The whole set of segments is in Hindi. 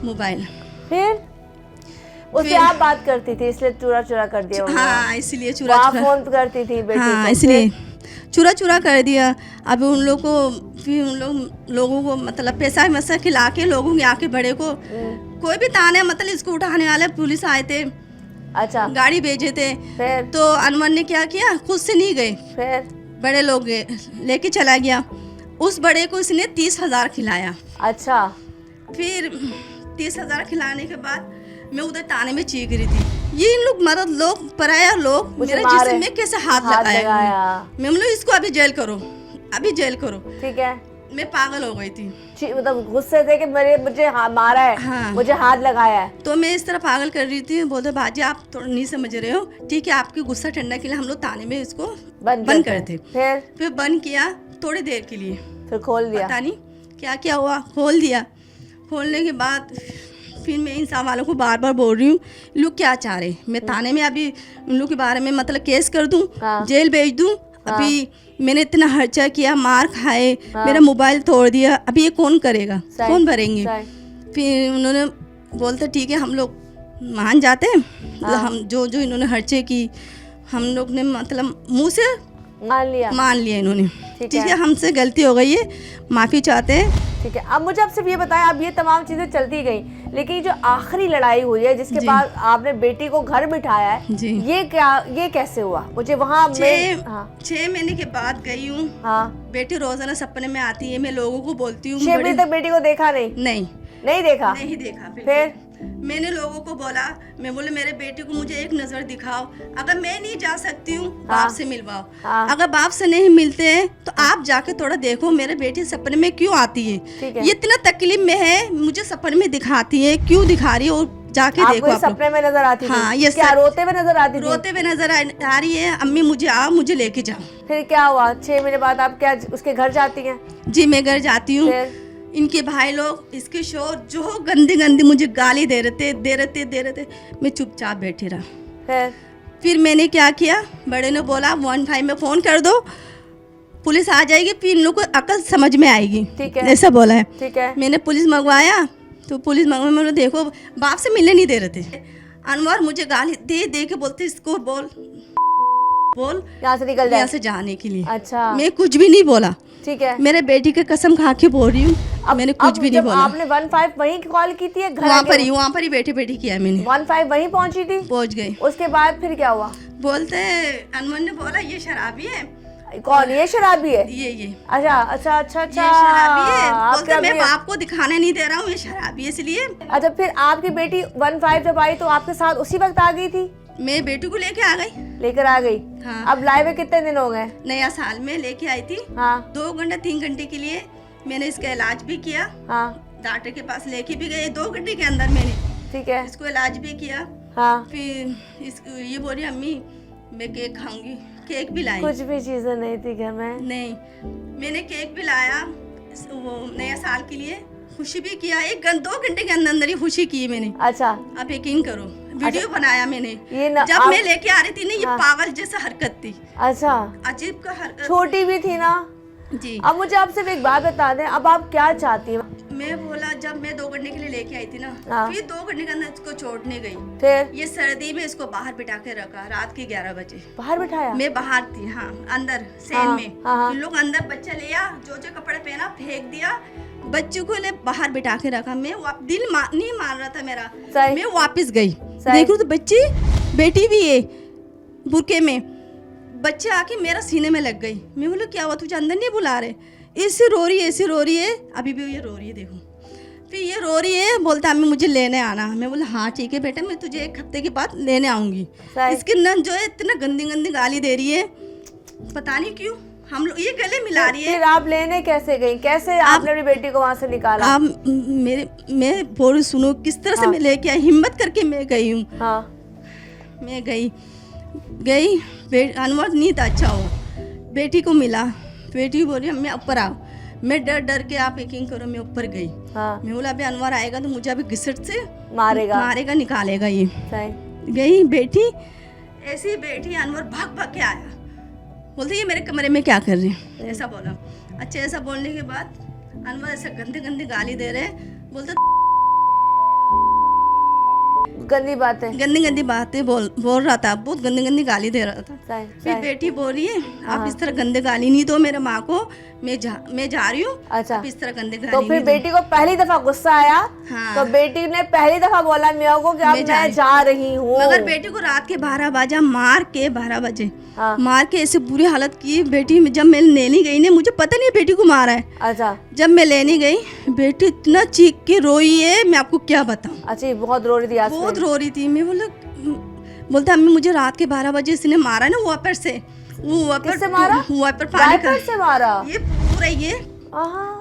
मोबाइल। फिर उससे आप बात करती थी इसलिए चुरा चुरा कर दिया? हाँ, इसलिए चुरा आप चुरा। फोन करती थी बेटी हाँ, को, इसलिए चुरा चुरा कर दिया। अब उन लोग को फिर लोगों को मतलब पैसा वैसा खिला के लोगों के आके बड़े को कोई भी ताने मतलब इसको उठाने वाले पुलिस आए थे, अच्छा गाड़ी भेजे थे। फिर तो अनवर ने क्या किया, खुद से नहीं गए, फिर बड़े लोग गए, लेके चला गया। उस बड़े को इसने 30,000 खिलाया। अच्छा फिर 30,000 खिलाने के बाद मैं उधर ताने में चीख रही थी, ये इन लोग मर्द लोग पराया लोग मेरे जिस्म में कैसे हाथ लगाया। मैं बोला इसको अभी जेल करो, अभी जेल करो। ठीक है, मैं पागल हो गई थी, मतलब गुस्से से कि मुझे मारा है, हाँ। मुझे हाथ लगाया है। तो मैं इस तरह पागल कर रही थी। बोलते भाजी आप थोड़ा नहीं समझ रहे हो, ठीक है आपकी गुस्सा ठंडा के लिए हम लोग ताने में इसको बंद कर थे। फिर बंद किया थोड़ी देर के लिए, फिर खोल दिया। पता नहीं क्या क्या हुआ, खोल दिया। खोलने के बाद फिर मैं इंसान वालों को बार बार बोल रही हूँ लोग क्या चाह रहे, मैं थाने में अभी उन लोग के बारे में मतलब केस कर दूँ, जेल भेज दूँ। अभी मैंने इतना खर्चा किया, मार खाए, मेरा मोबाइल तोड़ दिया, अभी ये कौन करेगा, कौन भरेंगे। फिर उन्होंने बोलते ठीक है हम लोग मान जाते हैं, हम जो जो इन्होंने खर्चे की हम लोग ने मतलब मुंह से मान लिया इन्होंने। ठीक है हमसे गलती हो गई है, माफ़ी चाहते हैं। ठीक है, अब मुझे आप सिर्फ ये बताएं, अब ये तमाम चीज़ें चलती गई, लेकिन जो आखिरी लड़ाई हुई है जिसके बाद आपने बेटी को घर बिठाया है, ये कैसे हुआ? मुझे वहाँ 6 महीने के बाद गई हूँ। हाँ, बेटी रोजाना सपने में आती है, मैं लोगों को बोलती हूँ। 6 महीने तक बेटी को देखा नहीं देखा। फिर मैंने लोगों को बोला, मैं बोले मेरे बेटे को मुझे एक नजर दिखाओ, अगर मैं नहीं जा सकती हूँ बाप से मिलवाओ। अगर बाप से नहीं मिलते हैं तो आप जाके थोड़ा देखो मेरे बेटी सपने में क्यों आती है, ये इतना तकलीफ में है, मुझे सपने में दिखाती है, क्यों दिखा रही है, और जाके देखो। सपने में नजर आती हाँ, ये क्या रोते हुए नजर आती थी? रोते हुए नजर आ रही है, अम्मी मुझे आओ, मुझे लेके जाओ। फिर क्या हुआ? 6 महीने बाद आप क्या उसके घर जाती हैं? जी मैं घर जाती हूँ। इनके भाई लोग, इसके शोर जो गंदी गंदी मुझे गाली दे रहे थे, मैं चुपचाप बैठी रहा। फिर मैंने क्या किया, बड़े ने बोला 15 में फ़ोन कर दो, पुलिस आ जाएगी, फिर इन लोग को अकल समझ में आएगी। ठीक है, ऐसा बोला है। ठीक है, मैंने पुलिस मंगवाया, तो पुलिस मंगवा देखो बाप से मिलने नहीं दे रहे थे। अनवर मुझे गाली दे के बोलते इसको बोल यहाँ से निकल जाए, यहाँ से जाने के लिए। अच्छा, मैं कुछ भी नहीं बोला। ठीक है, मेरे बेटी के कसम खा के बोल रही हूँ, मैंने कुछ भी नहीं बोला। आपने 15 वहीं कॉल की थी, वहाँ पर ही बैठे किया मैंने। 15 वहीं पहुँची थी? पहुँच गई। उसके बाद फिर क्या हुआ? बोलते अनवर ने बोला ये शराबी है। कौन ये शराबी है? ये अच्छा ये शराबी है। बोलते मैं बाप को दिखाने नहीं दे रहा हूँ, ये शराबी है इसलिए। अच्छा, फिर आपकी बेटी 15 जब आई तो आपके साथ उसी वक्त आ गई थी? मैं बेटी को लेकर आ गई। हाँ। अब लाइव में कितने दिन हो गए? नया साल में लेके आई थी। हाँ। 2 घंटे 3 घंटे के लिए मैंने इसका इलाज भी किया। हाँ। डॉक्टर के पास लेके भी गए 2 घंटे के अंदर मैंने। ठीक है, इसको इलाज भी किया। हाँ। फिर ये बोली अम्मी मैं केक खाऊंगी, केक भी लाई। कुछ भी चीजें नहीं थी घर में? नहीं, मैंने केक भी लाया वो नया साल के लिए, खुशी भी किया। 2 घंटे के अंदर ही खुशी की मैंने। अच्छा, आप यकीन करो, वीडियो बनाया मैंने। जब मैं लेके आ रही थी ना, ये पागल जैसा हरकत थी। अच्छा, अजीब का हरकत, छोटी भी थी ना जी। अब मुझे आप सिर्फ एक बात बता दें, अब आप क्या चाहती हैं? मैं बोला जब मैं 2 घंटे के लिए लेके आई थी ना, फिर 2 घंटे के अंदर इसको छोड़ने गई। फिर ये सर्दी में इसको बाहर बिठा के रखा, रात के 11 बजे बाहर बिठाया। मैं बाहर थी, हाँ अंदर सेन में। इन लोग अंदर बच्चा लिया, जो कपड़े पहना फेंक दिया, बच्चों को ले बाहर बिठा के रखा। मैं दिल नहीं मान रहा था मेरा, मैं वापस गई, देखो तो बच्ची बेटी भी है बुरके में, बच्चे आके मेरा सीने में लग गई। मैं बोला क्या हुआ, तुझे अंदर नहीं बुला रहे? ऐसे रो रही है, अभी भी ये रो रही है, देखो फिर ये रो रही है। बोलता अम्मी मुझे लेने आना। मैं बोला हाँ ठीक है बेटा, मैं तुझे 1 हफ्ते के बाद लेने आऊँगी। इसकी नन जो है इतना गंदी गाली दे रही है, पता नहीं क्यों हम लोग ये गले मिला रही है। फिर आप लेने कैसे गई, कैसे आपने अपनी बेटी को वहाँ से निकाला? आप मैं बोल सुनो किस तरह से मैं लेके आई, हिम्मत करके मैं गई हूँ। हाँ, मैं गई अनवर नींद अच्छा हो, बेटी को मिला, बेटी बोली मैं ऊपर आओ। मैं डर के आप यकीन करो मैं ऊपर गई। हाँ। मैं बोला अभी अनवर आएगा तो मुझे अभी घिसट से मारेगा निकालेगा ये। गई बेटी, ऐसी बेटी, अनवर भाग के आया, बोलते ये मेरे कमरे में क्या कर रहे हैं, ऐसा बोला। अच्छा, ऐसा बोलने के बाद अनवर ऐसा गंदे गाली दे रहे, बोलते गंदी बातें बोल रहा था, बहुत गंदी गाली दे रहा था। फिर बेटी बोल रही है आप इस तरह गंदे गाली नहीं दो मेरे माँ को, मैं जा रही हूँ। अच्छा, इस तरह गंदे गाली तो फिर बेटी को पहली दफा गुस्सा आया। हाँ। तो बेटी ने पहली दफा बोला मियाँ को कि अब मैं जा रही हूँ। मगर बेटी को रात के 12 बजे मार के ऐसे बुरी हालत की बेटी। जब मैं लेने गई ना, मुझे पता नहीं बेटी को मारा है। अच्छा, जब मैं लेने गई बेटी इतना चीख के रोई है, मैं आपको क्या बताऊं। अच्छा, बहुत रो रही थी। बहुत रो रही थी। मैं बोलता अम्मी मुझे रात के 12 बजे इसने मारा ना, वहाँ से मारा, पानी से मारा। ये पूरा ये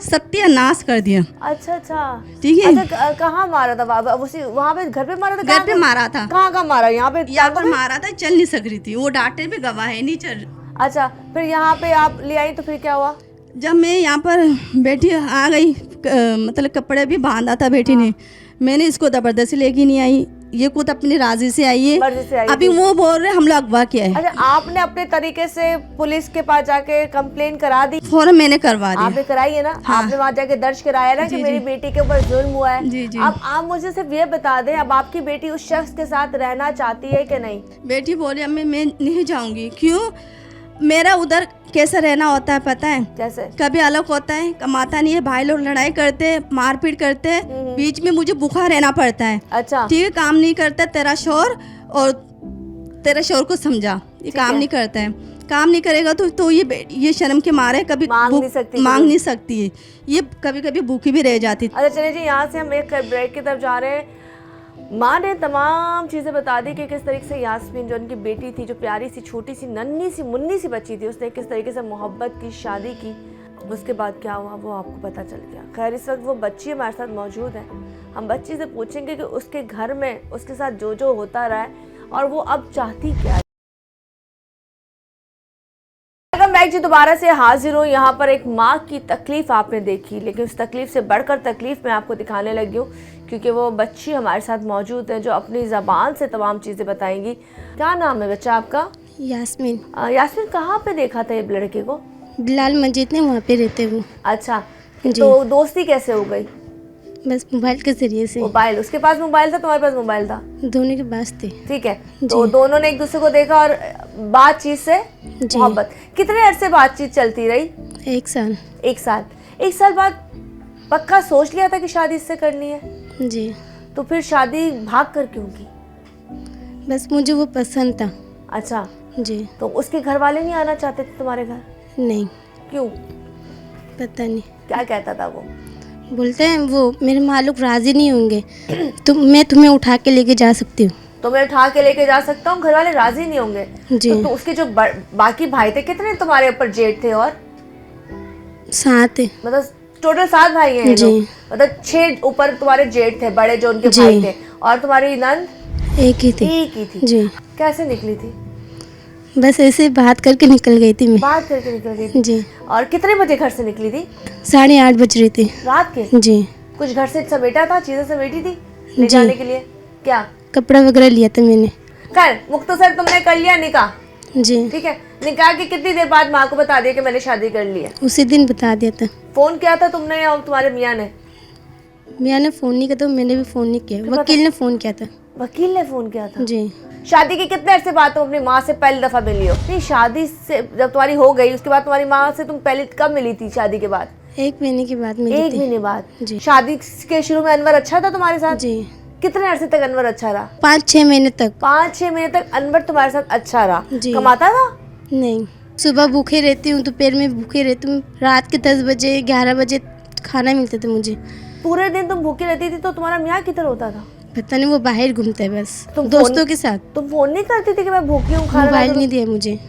सत्यानाश कर दिया। अच्छा, ठीक है। अच्छा, कहाँ मारा था? वहाँ पे घर पे मारा था? घर पे मारा था। कहाँ मारा? यहाँ पे मारा था। चल नहीं सक रही थी वो, डॉक्टर भी गवाह है, नहीं चल। अच्छा, फिर यहाँ पे आप ले आई तो फिर क्या हुआ? जब मैं यहाँ पर बेटी आ गई, मतलब कपड़े भी बांधा था बेटी ने, मैंने इसको जबरदस्ती लेके नहीं आई, ये खुद अपनी राजी से आई है। अभी वो बोल रहे हम लोग अगवा किया है। अच्छा, आपने अपने तरीके से पुलिस के पास जाके कंप्लेन करा दी? फौरन मैंने करवा दी। आपने कराई है ना? हाँ। आपने वहाँ जाके दर्ज कराया ना कि मेरी बेटी के ऊपर जुल्म हुआ है। जी। अब आप मुझे सिर्फ ये बता दें, अब आपकी बेटी उस शख्स के साथ रहना चाहती है कि नहीं? बेटी बोली अम्मी मैं नहीं जाऊंगी। क्यों? मेरा उधर कैसे रहना होता है पता है? कैसे? कभी अलग होता है, कमाता नहीं है, भाई लोग लड़ाई करते, मारपीट करते, बीच में मुझे भूखा रहना पड़ता है। अच्छा, ठीक है, काम नहीं करता तेरा शोर, और तेरा शोर को समझा, ये काम नहीं करता है। काम नहीं करेगा तो ये शर्म के मारे कभी मांग नहीं सकती है, ये कभी कभी भूखी भी रह जाती। अच्छा चलिए जी, यहाँ से हम एक ब्रेक की तरफ जा रहे हैं। माँ ने तमाम चीज़ें बता दी कि किस तरीके से यास्मीन जो उनकी बेटी थी, जो प्यारी सी छोटी सी नन्ही सी मुन्नी सी बच्ची थी, उसने किस तरीके से मोहब्बत की, शादी की। उसके बाद क्या हुआ वो आपको पता चल गया। खैर इस वक्त वो बच्ची हमारे साथ मौजूद है। हम बच्ची से पूछेंगे कि उसके घर में उसके साथ जो होता रहा है और वो अब चाहती क्या है। मैं जी दोबारा से हाजिर हूँ। यहाँ पर एक माँ की तकलीफ आपने देखी, लेकिन उस तकलीफ से बढ़कर तकलीफ मैं आपको दिखाने लगी हूँ, क्योंकि वो बच्ची हमारे साथ मौजूद है जो अपनी ज़बान से तमाम चीज़ें बताएंगी। क्या नाम है बच्चा आपका? यास्मीन। यास्मीन, कहाँ पे देखा था ये लड़के को? बिलाल मस्जिद में, वहाँ पे रहते वो। अच्छा, तो दोस्ती कैसे हो गई? बस मोबाइल के जरिए से। मोबाइल, उसके पास मोबाइल था, तुम्हारे पास मोबाइल था? दोनों के पास थे। ठीक है, तो दोनों ने एक दूसरे को देखा और बातचीत से मोहब्बत। कितने अरसे बातचीत चलती रही? 1 साल। 1 साल। 1 साल बाद पक्का सोच लिया था कि शादी इससे करनी है? जी। तो फिर शादी भाग कर क्यों की? बस मुझे वो पसंद था। अच्छा जी। तो उसके घर वाले नहीं आना चाहते थे तुम्हारे घर? नहीं। क्यों? पता नहीं क्या कहता था वो? बोलते हैं वो मेरे मालिक राजी नहीं होंगे तो मैं तुम्हें उठा के लेके जा सकती हूँ। तो मैं उठा के लेके जा सकता हूँ, घर वाले राजी नहीं होंगे? जी। तो उसके जो बाकी भाई थे, कितने तुम्हारे ऊपर जेठ थे? और 7 थे। मतलब टोटल 7 भाई हैं जी। मतलब 6 ऊपर तुम्हारे जेठ थे बड़े जो उनके भाई थे, और तुम्हारी नंद एक ही थी जी। कैसे निकली थी? बस ऐसे बात करके निकल गई थी मैं। बात करके निकल गई थी जी। और कितने बजे घर से निकली थी? 8:30 बज रही थी रात के। जी। कुछ घर से समेटा था, चीजें समेटी थी ले जाने के लिए? क्या कपड़ा वगैरह लिया था मैंने। कर मुख्तसर तुमने कर लिया निकाह? जी। ठीक है, निकाह की कितनी देर बाद माँ को बता दिया कि मैंने शादी कर ली है? उसी दिन बता दिया था। फोन किया था तुमने या तुम्हारे मियाँ ने? मियाँ ने फोन नहीं किया तो मैंने भी फोन नहीं किया, वकील ने फोन किया था। वकील ने फोन किया था जी। शादी के कितने अरसे बाद तुम अपनी माँ से पहली दफा मिली हो? नहीं, शादी से जब तुम्हारी हो गई उसके बाद तुम्हारी माँ से तुम पहले कब मिली थी? शादी के बाद 1 महीने के बाद मिली थी। 1 महीने बाद जी। शादी के शुरू में अनवर अच्छा था तुम्हारे साथ? जी। कितने अरसे तक अनवर अच्छा रहा? 5-6 महीने तक। 5-6 महीने तक अनवर तुम्हारे साथ अच्छा रहा? जी। कमाता था? नहीं, सुबह भूखे रहती हूँ, दोपहर में भूखे रहती हूँ, रात के 10 बजे 11 बजे खाना मिलता था मुझे। पूरे दिन तुम भूखी रहती थी, तो तुम्हारा मियाँ किधर होता था? पता नहीं, वो बाहर घूमता है बस दोस्तों के साथ। तुम फोन नहीं करती थी कि मैं भूखी हूँ? खाना मोबाइल नहीं दिया मुझे।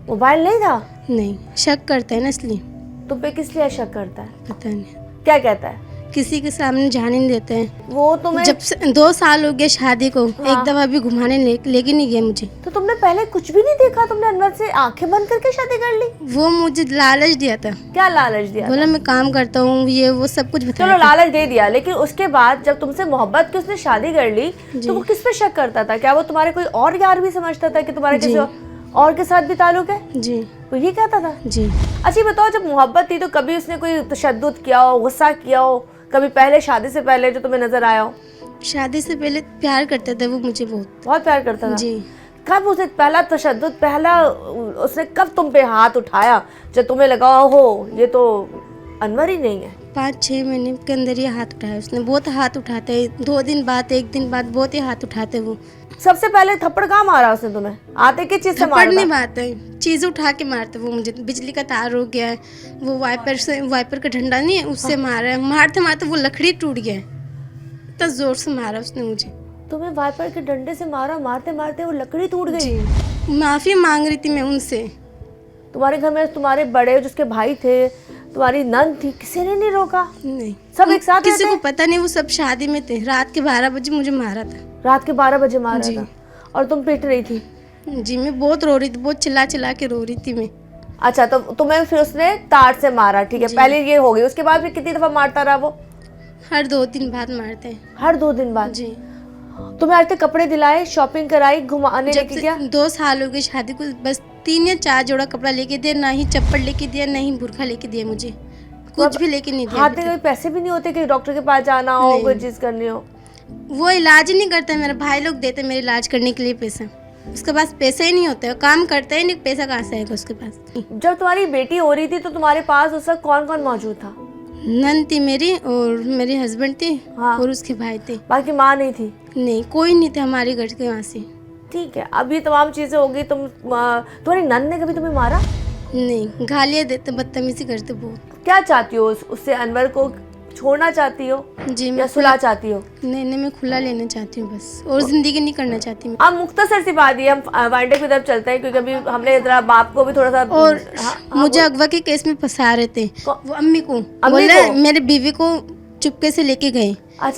मोबाइल नहीं था? नहीं, शक करता है ना इसलिए। तुम पे किस लिए शक करता है? पता नहीं क्या कहता है? किसी के सामने जाने नहीं देते हैं। वो तुम्हें जब 2 साल हो गए शादी को, एक दफा भी घुमाने लेके नहीं गया मुझे। तो तुमने पहले कुछ भी नहीं देखा? तुमने अनवर से आंखें बंद करके शादी कर ली? वो मुझे लालच दिया था। क्या लालच दिया? बोला मैं काम करता हूँ, ये वो सब कुछ बताया। चलो लालच दे दिया, लेकिन उसके बाद जब तुमसे मोहब्बत की उसने शादी कर ली तो वो किस पे शक करता था? क्या वो तुम्हारे कोई और यार भी समझता था कि तुम्हारे किसी और के साथ भी ताल्लुक है? जी। वो ये कहता था? जी। अच्छा बताओ, जब मोहब्बत थी तो कभी उसने कोई तशद्दुद किया हो, गुस्सा किया हो? कभी पहले शादी से पहले जो तुम्हें नजर आया हो? शादी से पहले प्यार करता था वो मुझे बहुत प्यार करता था जी। कब उसने पहला तशद्दुद, पहला उसने कब तुम पे हाथ उठाया जब तुम्हें लगा हो ये तो अनवर ही नहीं है? 5-6 महीने के अंदर ये हाथ उठाया उसने। बहुत हाथ उठाते हैं, 2 दिन बाद 1 दिन बाद बहुत ही हाथ उठाते वो। सबसे पहले थप्पड़ कहाँ मारा उसने तुम्हें? आते किस चीज से थप्पड़ मारा? नहीं मारते, चीज उठा के मारते वो मुझे। बिजली का तार हो गया है, वो वाइपर का डंडा नहीं है उससे मारा है। मारते मारते वो लकड़ी टूट गया है, इतना जोर से मारा उसने मुझे। तुम्हें वाइपर के डंडे से मारा, मारते मारते वो लकड़ी टूट गई। जी, माफी मांग रही थी मैं उनसे। तुम्हारे घर में तुम्हारे बड़े जिसके भाई थे, तुम्हारी नंद थी, किसी ने नहीं रोका? नहीं, सब एक साथ किसी रहते? को पता नहीं, वो सब शादी में थे। रात के 12 बजे मुझे मारा था। रात के 12 बजे मारा जी। था और तुम पिट रही थी? जी, मैं बहुत रो रही थी, बहुत चिल्ला चिल्ला के रो रही थी मैं। अच्छा, तो तुम्हें फिर उसने तार से मारा, ठीक है, पहले ये हो गई, उसके बाद फिर कितनी दफा मारता रहा वो? हर 2 दिन बाद मारते हैं। हर 2 दिन बाद? जी। तुम्हें आज तक कपड़े दिलाए, शॉपिंग कराई, घुमाने जब लेके से गया? 2 साल हो गए शादी को, बस 3 या 4 जोड़ा कपड़ा लेके दिया, ना ही चप्पल लेके दिया, ना ही बुरखा लेके दिया मुझे, कुछ भी लेके नहीं दिया। हाथ में कोई पैसे भी नहीं होते कि डॉक्टर के पास जाना हो, नहीं। कोई चीज करनी हो? वो इलाज ही नहीं करता, मेरे भाई लोग देते मेरे इलाज करने के लिए पैसा। उसके पास पैसा ही नहीं होता है, काम करता ही नहीं, पैसा कहाँ से आएगा उसके पास। जब तुम्हारी बेटी हो रही थी तो तुम्हारे पास उस वक्त कौन कौन मौजूद था? नन थी मेरी और मेरे हस्बैंड थे। हाँ। और उसके भाई थे। बाकी माँ नहीं थी? नहीं, कोई नहीं थे हमारे घर के वहाँ से। ठीक है, अब ये तमाम चीजें होगी, तुम्हारी नंद ने कभी तुम्हें मारा? नहीं, गालियाँ देते, बदतमीजी करते बहुत। क्या चाहती हो उससे? अनवर को छोड़ना चाहती हो जी, या मैं सुलह चाहती हो? नहीं, मैं खुला लेना चाहती हूँ बस, और जिंदगी नहीं करना चाहती मैं। अब मुख्तसर सी बात ये, हम वाइंडे की तरफ चलते हैं क्योंकि अभी हमने जरा बाप को भी थोड़ा सा और मुझे अगवा के केस में फंसा रहे थे वो अम्मी को। अम्मी बोले को? मेरे बीवी को चुपके से लेके गए। अच्छा,